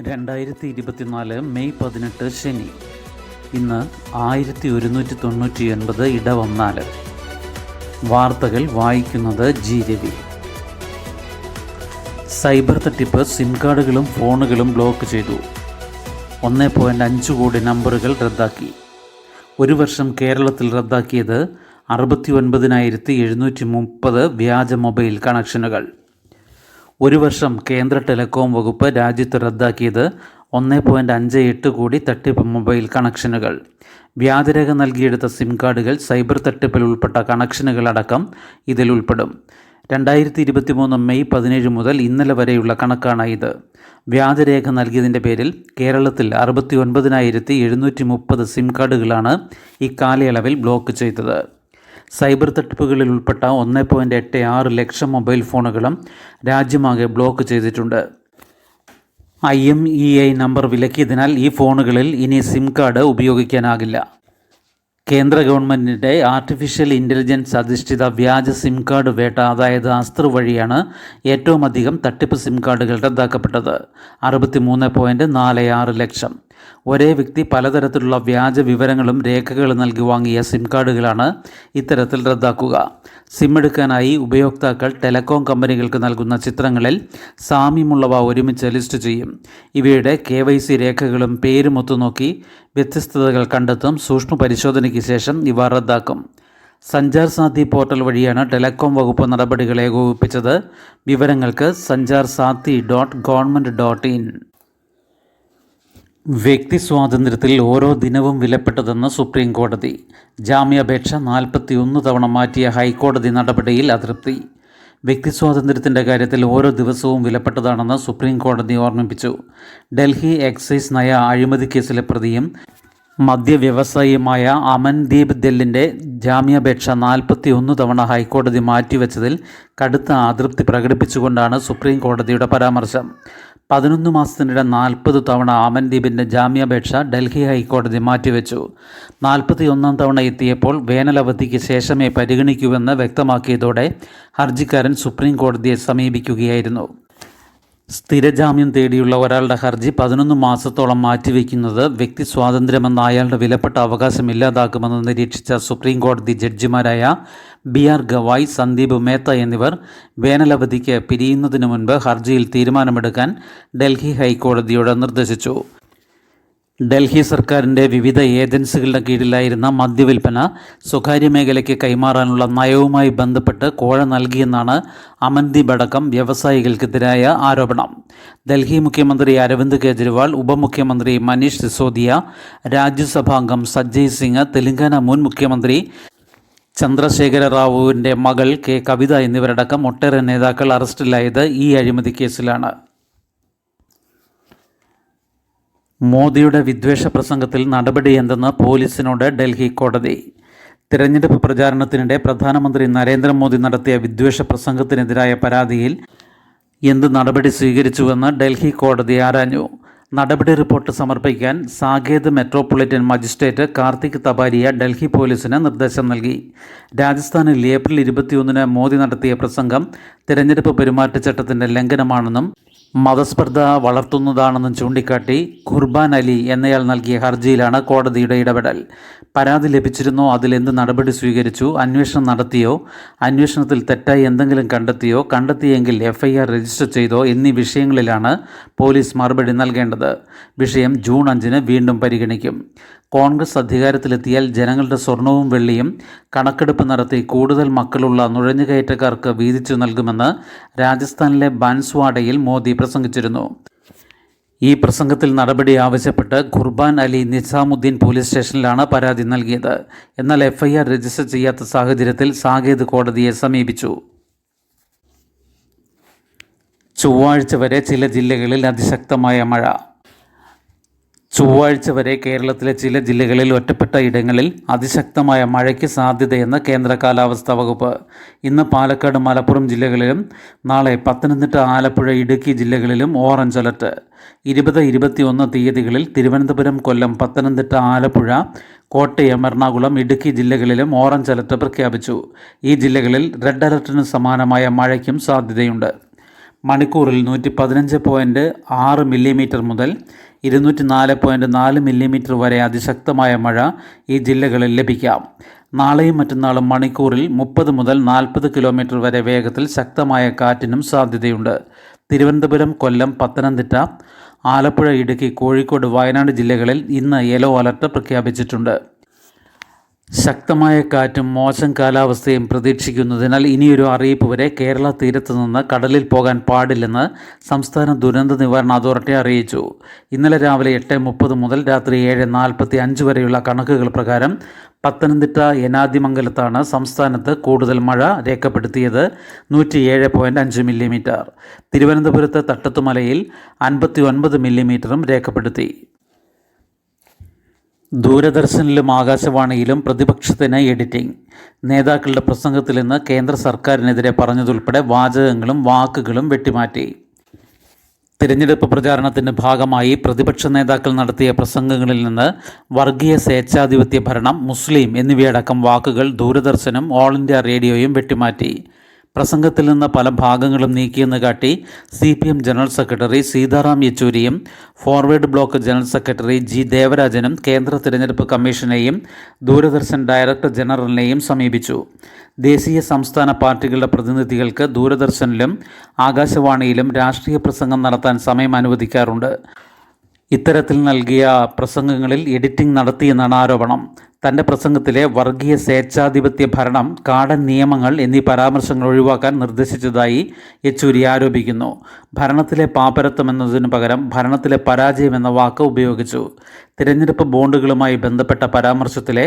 2024 May 18 ശനി. ഇന്ന് 1199 ഇടവം 4. വാർത്തകൾ വായിക്കുന്നത് ജി രവി. സൈബർ തട്ടിപ്പ് സിം കാർഡുകളും ഫോണുകളും ബ്ലോക്ക് ചെയ്തു. 1.5 കോടി നമ്പറുകൾ റദ്ദാക്കി. ഒരു വർഷം കേരളത്തിൽ റദ്ദാക്കിയത് 69,730 വ്യാജ മൊബൈൽ കണക്ഷനുകൾ. ഒരു വർഷം കേന്ദ്ര ടെലികോം വകുപ്പ് രാജ്യത്ത് റദ്ദാക്കിയത് 1.58 കോടി തട്ടിപ്പ് മൊബൈൽ കണക്ഷനുകൾ. വ്യാജരേഖ നൽകിയെടുത്ത സിം കാർഡുകൾ, സൈബർ തട്ടിപ്പിൽ ഉൾപ്പെട്ട കണക്ഷനുകളടക്കം ഇതിൽ ഉൾപ്പെടും. 2023 മെയ് 17 മുതൽ ഇന്നലെ വരെയുള്ള കണക്കാണ് ഇത്. വ്യാജരേഖ നൽകിയതിൻ്റെ പേരിൽ കേരളത്തിൽ 69,730 സിം കാർഡുകളാണ് ഇക്കാലയളവിൽ ബ്ലോക്ക് ചെയ്തത്. സൈബർ തട്ടിപ്പുകളിൽ ഉൾപ്പെട്ട 1.86 ലക്ഷം മൊബൈൽ ഫോണുകളും രാജ്യമാകെ ബ്ലോക്ക് ചെയ്തിട്ടുണ്ട്. IMEI നമ്പർ വിലക്കിയതിനാൽ ഈ ഫോണുകളിൽ ഇനി സിം കാർഡ് ഉപയോഗിക്കാനാകില്ല. കേന്ദ്ര ഗവൺമെൻറ്റിൻ്റെ ആർട്ടിഫിഷ്യൽ ഇൻ്റലിജൻസ് അധിഷ്ഠിത വ്യാജ സിം കാർഡ് വേട്ട, അതായത് അസ്ത്ര വഴിയാണ് ഏറ്റവും അധികം തട്ടിപ്പ് സിം കാർഡുകൾ റദ്ദാക്കപ്പെട്ടത്. 63.46 ലക്ഷം. ഒരേ വ്യക്തി പലതരത്തിലുള്ള വ്യാജ വിവരങ്ങളും രേഖകളും നൽകി വാങ്ങിയ സിം കാർഡുകളാണ് ഇത്തരത്തിൽ റദ്ദാക്കുക. സിം എടുക്കാനായി ഉപയോക്താക്കൾ ടെലികോം കമ്പനികൾക്ക് നൽകുന്ന ചിത്രങ്ങളിൽ സാമ്യമുള്ളവ ഒരുമിച്ച് ലിസ്റ്റ് ചെയ്യും. ഇവയുടെ KYC രേഖകളും പേരും ഒത്തുനോക്കി വ്യത്യസ്തതകൾ കണ്ടെത്തും. സൂക്ഷ്മ പരിശോധനയ്ക്ക് ശേഷം ഇവ റദ്ദാക്കും. സഞ്ചാർ സാഥി പോർട്ടൽ വഴിയാണ് ടെലികോം വകുപ്പ് നടപടികൾ ഏകോപിപ്പിച്ചത്. വിവരങ്ങൾക്ക് sanjarsathi.government.in. വ്യക്തി സ്വാതന്ത്ര്യത്തിൽ ഓരോ ദിനവും വിലപ്പെട്ടതെന്ന് സുപ്രീം കോടതി. ജാമ്യാപേക്ഷ 41 തവണ മാറ്റിയ ഹൈക്കോടതി നടപടിയിൽ അതൃപ്തി. വ്യക്തി സ്വാതന്ത്ര്യത്തിൻ്റെ കാര്യത്തിൽ ഓരോ ദിവസവും വിലപ്പെട്ടതാണെന്ന് സുപ്രീം കോടതി ഓർമ്മിപ്പിച്ചു. ഡൽഹി എക്സൈസ് നയ അഴിമതി കേസിലെ പ്രതിയും മദ്യവ്യവസായിയുമായ അമൻദീപ് ദല്ലിൻ്റെ ജാമ്യാപേക്ഷ 41 തവണ ഹൈക്കോടതി മാറ്റിവെച്ചതിൽ കടുത്ത അതൃപ്തി പ്രകടിപ്പിച്ചുകൊണ്ടാണ് സുപ്രീം കോടതിയുടെ പരാമർശം. 11 മാസത്തിനിടെ 40 തവണ അമൻദീപിൻ്റെ ജാമ്യാപേക്ഷ ഡൽഹി ഹൈക്കോടതി മാറ്റിവെച്ചു. 41ാം തവണ എത്തിയപ്പോൾ വേനലവധിക്ക് ശേഷമേ പരിഗണിക്കൂവെന്ന് വ്യക്തമാക്കിയതോടെ ഹർജിക്കാരൻ സുപ്രീം കോടതിയെ സമീപിക്കുകയായിരുന്നു. സ്ഥിരജാമ്യം തേടിയുള്ള ഒരാളുടെ ഹർജി 11 മാസത്തോളം മാറ്റിവെക്കുന്നത് വ്യക്തി സ്വാതന്ത്ര്യമെന്ന അയാളുടെ വിലപ്പെട്ട അവകാശം ഇല്ലാതാക്കുമെന്ന് നിരീക്ഷിച്ച സുപ്രീം കോടതി ജഡ്ജിമാരായ BR ഗവായ്, സന്ദീപ് മേത്ത എന്നിവർ വേനലവധിക്ക് പിരിയുന്നതിന് മുൻപ് ഹർജിയിൽ തീരുമാനമെടുക്കാൻ ഡൽഹി ഹൈക്കോടതിയോട് നിർദ്ദേശിച്ചു. ഡൽഹി സർക്കാരിൻ്റെ വിവിധ ഏജൻസികളുടെ കീഴിലായിരുന്ന മദ്യവിൽപ്പന സ്വകാര്യ മേഖലയ്ക്ക് കൈമാറാനുള്ള നയവുമായി ബന്ധപ്പെട്ട് കോഴ നൽകിയെന്നാണ് അമൻദീപ് അടക്കം വ്യവസായികൾക്കെതിരായ ആരോപണം. ഡൽഹി മുഖ്യമന്ത്രി അരവിന്ദ് കെജ്രിവാൾ, ഉപമുഖ്യമന്ത്രി മനീഷ് സിസോദിയ, രാജ്യസഭാംഗം സഞ്ജയ് സിംഗ്, തെലങ്കാന മുൻ മുഖ്യമന്ത്രി ചന്ദ്രശേഖര റാവുവിൻ്റെ മകൾ K കവിത എന്നിവരടക്കം ഒട്ടേറെ നേതാക്കൾ അറസ്റ്റിലായത് ഈ അഴിമതി കേസിലാണ്. മോദിയുടെ വിദ്വേഷ പ്രസംഗത്തിൽ നടപടിയെന്തെന്ന് പോലീസിനോട് ഡൽഹി കോടതി. തിരഞ്ഞെടുപ്പ് പ്രചാരണത്തിനിടെ പ്രധാനമന്ത്രി നരേന്ദ്രമോദി നടത്തിയ വിദ്വേഷ പ്രസംഗത്തിനെതിരായ പരാതിയിൽ എന്ത് നടപടി സ്വീകരിച്ചുവെന്ന് ഡൽഹി കോടതി ആരാഞ്ഞു. നടപടി റിപ്പോർട്ട് സമർപ്പിക്കാൻ സാകേത് മെട്രോപൊളിറ്റൻ മജിസ്ട്രേറ്റ് കാർത്തിക് തപാരിയ ഡൽഹി പോലീസിന് നിർദ്ദേശം നൽകി. രാജസ്ഥാനിൽ ഏപ്രിൽ 21 മോദി നടത്തിയ പ്രസംഗം തിരഞ്ഞെടുപ്പ് പെരുമാറ്റച്ചട്ടത്തിൻ്റെ ലംഘനമാണെന്നും മതസ്പർദ്ധ വളർത്തുന്നതാണെന്നും ചൂണ്ടിക്കാട്ടി ഖുർബാൻ അലി എന്നയാൾ നൽകിയ ഹർജിയിലാണ് കോടതിയുടെ ഇടപെടൽ. പരാതി ലഭിച്ചിരുന്നോ? അതിലെന്ത് നടപടി സ്വീകരിച്ചു? അന്വേഷണം നടത്തിയോ? അന്വേഷണത്തിൽ തെറ്റായി എന്തെങ്കിലും കണ്ടെത്തിയോ? കണ്ടെത്തിയെങ്കിൽ FIR രജിസ്റ്റർ ചെയ്തോ? എന്നീ വിഷയങ്ങളിലാണ് പോലീസ് മറുപടി നൽകേണ്ടത്. വിഷയം ജൂൺ 5 വീണ്ടും പരിഗണിക്കും. കോൺഗ്രസ് അധികാരത്തിലെത്തിയാൽ ജനങ്ങളുടെ സ്വർണവും വെള്ളിയും കണക്കെടുപ്പ് നടത്തി കൂടുതൽ മക്കളുള്ള നുഴഞ്ഞുകയറ്റക്കാർക്ക് വീതിച്ചു നൽകുമെന്ന് രാജസ്ഥാനിലെ ബൻസ്വാഡയിൽ മോദി പ്രസംഗിച്ചിരുന്നു. ഈ പ്രസംഗത്തിൽ നടപടി ആവശ്യപ്പെട്ട് ഖുർബാൻ അലി നിസാമുദ്ദീൻ പോലീസ് സ്റ്റേഷനിലാണ് പരാതി നൽകിയത്. എന്നാൽ FIR രജിസ്റ്റർ ചെയ്യാത്ത സാഹചര്യത്തിൽ സാകേത് കോടതിയെ സമീപിച്ചു. ചൊവ്വാഴ്ച വരെ ചില ജില്ലകളിൽ അതിശക്തമായ മഴ. ചൊവ്വാഴ്ച വരെ കേരളത്തിലെ ചില ജില്ലകളിൽ ഒറ്റപ്പെട്ട ഇടങ്ങളിൽ അതിശക്തമായ മഴയ്ക്ക് സാധ്യതയെന്ന് കേന്ദ്ര കാലാവസ്ഥാ വകുപ്പ്. ഇന്ന് പാലക്കാട്, മലപ്പുറം ജില്ലകളിലും നാളെ പത്തനംതിട്ട, ആലപ്പുഴ, ഇടുക്കി ജില്ലകളിലും ഓറഞ്ച് അലർട്ട്. 20, 21 തീയതികളിൽ തിരുവനന്തപുരം, കൊല്ലം, പത്തനംതിട്ട, ആലപ്പുഴ, കോട്ടയം, എറണാകുളം, ഇടുക്കി ജില്ലകളിലും ഓറഞ്ച് അലർട്ട് പ്രഖ്യാപിച്ചു. ഈ ജില്ലകളിൽ റെഡ് അലർട്ടിന് സമാനമായ മഴയ്ക്കും സാധ്യതയുണ്ട്. മണിക്കൂറിൽ 115.6 മില്ലിമീറ്റർ മുതൽ 204.4 മില്ലിമീറ്റർ വരെ അതിശക്തമായ മഴ ഈ ജില്ലകളിൽ ലഭിക്കാം. നാളെയും മറ്റന്നാളും മണിക്കൂറിൽ 30 മുതൽ 40 കിലോമീറ്റർ വരെ വേഗത്തിൽ ശക്തമായ കാറ്റിനും സാധ്യതയുണ്ട്. തിരുവനന്തപുരം, കൊല്ലം, പത്തനംതിട്ട, ആലപ്പുഴ, ഇടുക്കി, കോഴിക്കോട്, വയനാട് ജില്ലകളിൽ ഇന്ന് യെല്ലോ അലർട്ട് പ്രഖ്യാപിച്ചിട്ടുണ്ട്. ശക്തമായ കാറ്റും മോശം കാലാവസ്ഥയും പ്രതീക്ഷിക്കുന്നതിനാൽ ഇനിയൊരു അറിയിപ്പ് വരെ കേരള തീരത്ത് നിന്ന് കടലിൽ പോകാൻ പാടില്ലെന്ന് സംസ്ഥാന ദുരന്ത നിവാരണ അതോറിറ്റി അറിയിച്ചു. ഇന്നലെ രാവിലെ 8:30 മുതൽ രാത്രി 7:45 വരെയുള്ള കണക്കുകൾ പ്രകാരം പത്തനംതിട്ട ഏനാദിമംഗലത്താണ് സംസ്ഥാനത്ത് കൂടുതൽ മഴ രേഖപ്പെടുത്തിയത്, 107.5 മില്ലിമീറ്റർ. തിരുവനന്തപുരത്ത് തട്ടത്തുമലയിൽ 59 മില്ലിമീറ്ററും രേഖപ്പെടുത്തി. ദൂരദർശനിലും ആകാശവാണിയിലും പ്രതിപക്ഷത്തിന് എഡിറ്റിംഗ്. നേതാക്കളുടെ പ്രസംഗത്തിൽ നിന്ന് കേന്ദ്ര സർക്കാരിനെതിരെ പറഞ്ഞതുൾപ്പെടെ വാചകങ്ങളും വാക്കുകളും വെട്ടിമാറ്റി. തിരഞ്ഞെടുപ്പ് പ്രചാരണത്തിൻ്റെ ഭാഗമായി പ്രതിപക്ഷ നേതാക്കൾ നടത്തിയ പ്രസംഗങ്ങളിൽ നിന്ന് വർഗീയ സ്വേച്ഛാധിപത്യ ഭരണം, മുസ്ലിം എന്നിവയടക്കം വാക്കുകൾ ദൂരദർശനും ഓൾ ഇന്ത്യ റേഡിയോയും വെട്ടിമാറ്റി. പ്രസംഗത്തിൽ നിന്ന് പല ഭാഗങ്ങളും നീക്കിയെന്ന് കാട്ടി CPM ജനറൽ സെക്രട്ടറി സീതാറാം യെച്ചൂരിയും forward bloc general secretary G. ദേവരാജനും കേന്ദ്ര തിരഞ്ഞെടുപ്പ് കമ്മീഷനെയും ദൂരദർശൻ ഡയറക്ടർ ജനറലിനെയും സമീപിച്ചു. ദേശീയ സംസ്ഥാന പാർട്ടികളുടെ പ്രതിനിധികൾക്ക് ദൂരദർശനിലും ആകാശവാണിയിലും രാഷ്ട്രീയ പ്രസംഗം നടത്താൻ സമയം അനുവദിക്കാറുണ്ട്. ഇത്തരത്തിൽ നൽകിയ പ്രസംഗങ്ങളിൽ എഡിറ്റിംഗ് നടത്തിയെന്നാണ് ആരോപണം. തൻ്റെ പ്രസംഗത്തിലെ വർഗീയ സ്വേച്ഛാധിപത്യ ഭരണം, കാടൻ നിയമങ്ങൾ എന്നീ പരാമർശങ്ങൾ ഒഴിവാക്കാൻ നിർദ്ദേശിച്ചതായി യെച്ചൂരി ആരോപിക്കുന്നു. ഭരണത്തിലെ പാപ്പരത്വം എന്നതിനു പകരം ഭരണത്തിലെ പരാജയം എന്ന വാക്ക് ഉപയോഗിച്ചു. തിരഞ്ഞെടുപ്പ് ബോണ്ടുകളുമായി ബന്ധപ്പെട്ട പരാമർശത്തിലെ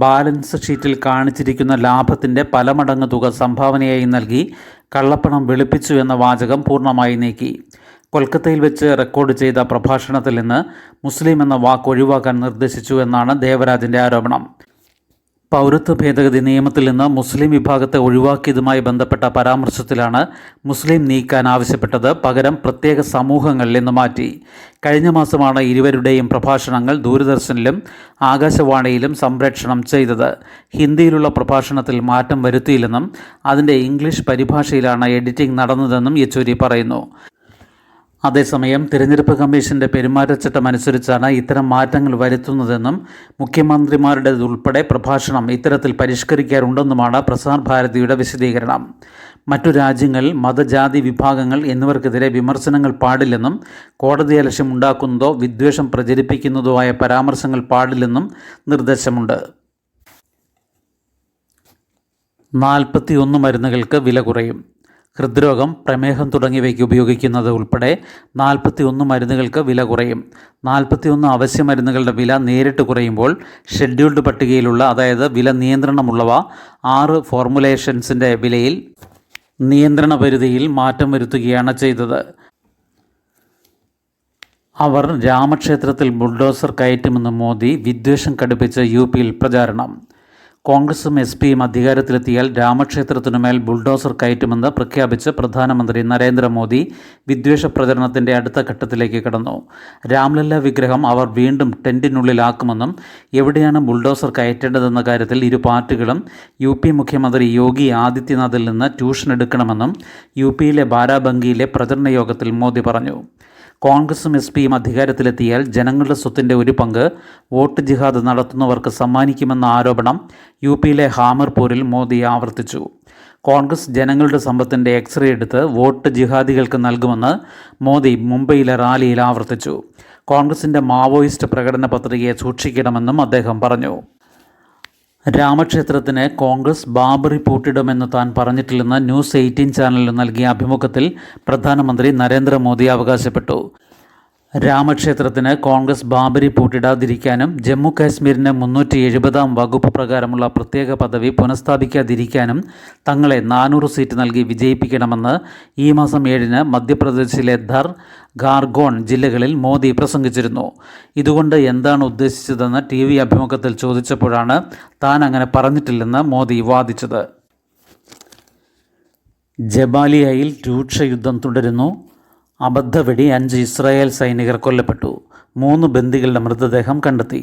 ബാലൻസ് ഷീറ്റിൽ കാണിച്ചിരിക്കുന്ന ലാഭത്തിൻ്റെ പല മടങ്ങ് തുക സംഭാവനയായി നൽകി കള്ളപ്പണം വെളുപ്പിച്ചു എന്ന വാചകം പൂർണ്ണമായി നീക്കി. കൊൽക്കത്തയിൽ വെച്ച് റെക്കോർഡ് ചെയ്ത പ്രഭാഷണത്തിൽ നിന്ന് മുസ്ലിം എന്ന വാക്ക് ഒഴിവാക്കാൻ നിർദ്ദേശിച്ചു എന്നാണ് ദേവരാജിൻ്റെ ആരോപണം. പൗരത്വ ഭേദഗതി നിയമത്തിൽ നിന്ന് മുസ്ലിം വിഭാഗത്തെ ഒഴിവാക്കിയതുമായി ബന്ധപ്പെട്ട പരാമർശത്തിലാണ് മുസ്ലിം നീക്കാൻ ആവശ്യപ്പെട്ടത്. പകരം പ്രത്യേക സമൂഹങ്ങൾ എന്ന് മാറ്റി. കഴിഞ്ഞ മാസമാണ് ഇരുവരുടെയും പ്രഭാഷണങ്ങൾ ദൂരദർശനിലും ആകാശവാണിയിലും സംപ്രേഷണം ചെയ്തത്. ഹിന്ദിയിലുള്ള പ്രഭാഷണത്തിൽ മാറ്റം വരുത്തിയില്ലെന്നും അതിൻ്റെ ഇംഗ്ലീഷ് പരിഭാഷയിലാണ് എഡിറ്റിംഗ് നടന്നതെന്നും യെച്ചൂരി പറയുന്നു. അതേസമയം തിരഞ്ഞെടുപ്പ് കമ്മീഷന്റെ പെരുമാറ്റച്ചട്ടം അനുസരിച്ചാണ് ഇത്തരം മാറ്റങ്ങൾ വരുത്തുന്നതെന്നും മുഖ്യമന്ത്രിമാരുടേതുൾപ്പെടെ പ്രഭാഷണം ഇത്തരത്തിൽ പരിഷ്കരിക്കാറുണ്ടെന്നുമാണ് പ്രസാർ ഭാരതിയുടെ വിശദീകരണം. മറ്റു രാജ്യങ്ങൾ മതജാതി വിഭാഗങ്ങൾ എന്നിവർക്കെതിരെ വിമർശനങ്ങൾ പാടില്ലെന്നും കോടതിയലക്ഷ്യം ഉണ്ടാക്കുന്നതോ വിദ്വേഷം പ്രചരിപ്പിക്കുന്നതോ ആയ പരാമർശങ്ങൾ പാടില്ലെന്നും നിർദ്ദേശമുണ്ട്. 41 മരുന്നുകൾക്ക് വില കുറയും. ഹൃദ്രോഗം, പ്രമേഹം തുടങ്ങിയവയ്ക്ക് ഉപയോഗിക്കുന്നത് ഉൾപ്പെടെ 41 മരുന്നുകൾക്ക് വില കുറയും. 41 അവശ്യ മരുന്നുകളുടെ വില നേരിട്ട് കുറയുമ്പോൾ ഷെഡ്യൂൾഡ് പട്ടികയിലുള്ള, അതായത് വില നിയന്ത്രണമുള്ളവ 6 ഫോർമുലേഷൻസിൻ്റെ വിലയിൽ നിയന്ത്രണ പരിധിയിൽ മാറ്റം വരുത്തുകയാണ് ചെയ്തത്. അവർ രാമക്ഷേത്രത്തിൽ ബുൾഡോസർ കയറ്റുമെന്ന് മോദി, വിദ്വേഷം കടുപ്പിച്ച് UPയിൽ പ്രചാരണം. കോൺഗ്രസും SP-യും അധികാരത്തിലെത്തിയാൽ രാമക്ഷേത്രത്തിനുമേൽ ബുൾഡോസർ കയറ്റുമെന്ന് പ്രഖ്യാപിച്ച് പ്രധാനമന്ത്രി നരേന്ദ്രമോദി വിദ്വേഷ പ്രചരണത്തിൻ്റെ അടുത്ത ഘട്ടത്തിലേക്ക് കടന്നു. രാംലല്ല വിഗ്രഹം അവർ വീണ്ടും ടെൻറ്റിനുള്ളിലാക്കുമെന്നും എവിടെയാണ് ബുൾഡോസർ കയറ്റേണ്ടതെന്ന കാര്യത്തിൽ ഇരു പാർട്ടികളും UP മുഖ്യമന്ത്രി യോഗി ആദിത്യനാഥിൽ നിന്ന് ട്യൂഷൻ എടുക്കണമെന്നും UPയിലെ ബാരാബങ്കിയിലെ പ്രചരണ യോഗത്തിൽ മോദി പറഞ്ഞു. കോൺഗ്രസും SP-യും അധികാരത്തിലെത്തിയാൽ ജനങ്ങളുടെ സ്വത്തിൻ്റെ ഒരു പങ്ക് വോട്ട് ജിഹാദ് നടത്തുന്നവർക്ക് സമ്മാനിക്കുമെന്ന ആരോപണം UPയിലെ ഹാമർപൂരിൽ മോദി ആവർത്തിച്ചു. കോൺഗ്രസ് ജനങ്ങളുടെ സമ്പത്തിൻ്റെ എക്സ്റേ എടുത്ത് വോട്ട് ജിഹാദികൾക്ക് നൽകുമെന്ന് മോദി മുംബൈയിലെ റാലിയിൽ ആവർത്തിച്ചു. കോൺഗ്രസിൻ്റെ മാവോയിസ്റ്റ് പ്രകടന പത്രികയെ സൂക്ഷിക്കണമെന്നും അദ്ദേഹം പറഞ്ഞു. രാമക്ഷേത്രത്തിന് കോൺഗ്രസ് ബാബറി പൂട്ടിടുമെന്ന് താൻ പറഞ്ഞിട്ടില്ലെന്ന് ന്യൂസ് 18 ചാനലിന് നൽകിയ അഭിമുഖത്തിൽ പ്രധാനമന്ത്രി നരേന്ദ്രമോദി അവകാശപ്പെട്ടു. രാമക്ഷേത്രത്തിന് കോൺഗ്രസ് ബാബരി പൂട്ടിടാതിരിക്കാനും ജമ്മു കാശ്മീരിന് 370-ാം വകുപ്പ് പ്രകാരമുള്ള പ്രത്യേക പദവി പുനഃസ്ഥാപിക്കാതിരിക്കാനും തങ്ങളെ 400 സീറ്റ് നൽകി വിജയിപ്പിക്കണമെന്ന് ഈ മാസം 7-ന് മധ്യപ്രദേശിലെ ധർ, ഖാർഗോൺ ജില്ലകളിൽ മോദി പ്രസംഗിച്ചിരുന്നു. ഇതുകൊണ്ട് എന്താണ് ഉദ്ദേശിച്ചതെന്ന് TV അഭിമുഖത്തിൽ ചോദിച്ചപ്പോഴാണ് താൻ അങ്ങനെ പറഞ്ഞിട്ടില്ലെന്ന് മോദി വാദിച്ചത്. ജബാലിയയിൽ രൂക്ഷയുദ്ധം തുടരുന്നു. അബദ്ധവെടി 5 ഇസ്രായേൽ സൈനികർ കൊല്ലപ്പെട്ടു. 3 ബന്ദികളുടെ മൃതദേഹം കണ്ടെത്തി.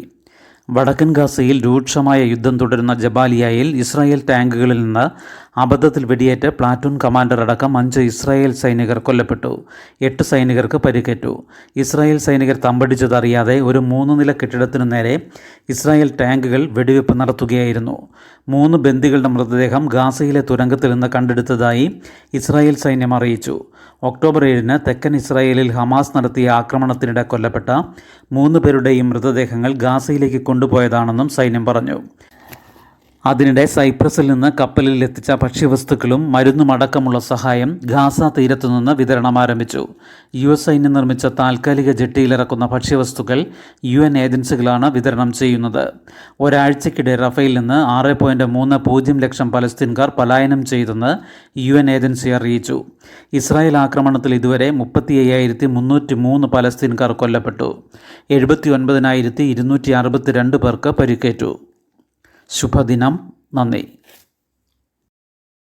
വടക്കൻ ഗാസയിൽ രൂക്ഷമായ യുദ്ധം തുടരുന്ന ജബാലിയയിൽ ഇസ്രായേൽ ടാങ്കുകളിൽ നിന്ന് അബദ്ധത്തിൽ വെടിയേറ്റ് പ്ലാറ്റൂൺ കമാൻഡർ അടക്കം 5 ഇസ്രായേൽ സൈനികർ കൊല്ലപ്പെട്ടു. 8 സൈനികർക്ക് പരിക്കേറ്റു. ഇസ്രായേൽ സൈനികർ തമ്പടിച്ചതറിയാതെ ഒരു 3 നില കെട്ടിടത്തിനു നേരെ ഇസ്രായേൽ ടാങ്കുകൾ വെടിവെപ്പ് നടത്തുകയായിരുന്നു. 3 ബന്ദികളുടെ മൃതദേഹം ഗാസയിലെ തുരങ്കത്തിൽ നിന്ന് കണ്ടെടുത്തതായി ഇസ്രായേൽ സൈന്യം അറിയിച്ചു. ഒക്ടോബർ 7-ന് തെക്കൻ ഇസ്രായേലിൽ ഹമാസ് നടത്തിയ ആക്രമണത്തിനിടെ കൊല്ലപ്പെട്ട 3 പേരുടെയും മൃതദേഹങ്ങൾ ഗാസയിലേക്ക് കൊണ്ടുപോയതാണെന്നും സൈന്യം പറഞ്ഞു. അതിനിടെ സൈപ്രസിൽ നിന്ന് കപ്പലിൽ എത്തിച്ച ഭക്ഷ്യവസ്തുക്കളും മരുന്നുമടക്കമുള്ള സഹായം ഗാസ തീരത്തുനിന്ന് വിതരണം ആരംഭിച്ചു. US സൈന്യം നിർമ്മിച്ച താൽക്കാലിക ജെട്ടിയിലിറക്കുന്ന ഭക്ഷ്യവസ്തുക്കൾ UN ഏജൻസികളാണ് വിതരണം ചെയ്യുന്നത്. ഒരാഴ്ചക്കിടെ റഫേൽ നിന്ന് 6.30 ലക്ഷം പലസ്തീൻകാർ പലായനം ചെയ്തെന്ന് UN ഏജൻസി അറിയിച്ചു. ഇസ്രായേൽ ആക്രമണത്തിൽ ഇതുവരെ 35,303 പലസ്തീൻകാർ കൊല്ലപ്പെട്ടു. 79,262 പേർക്ക് പരിക്കേറ്റു. ശുഭദിനം. നന്ദി.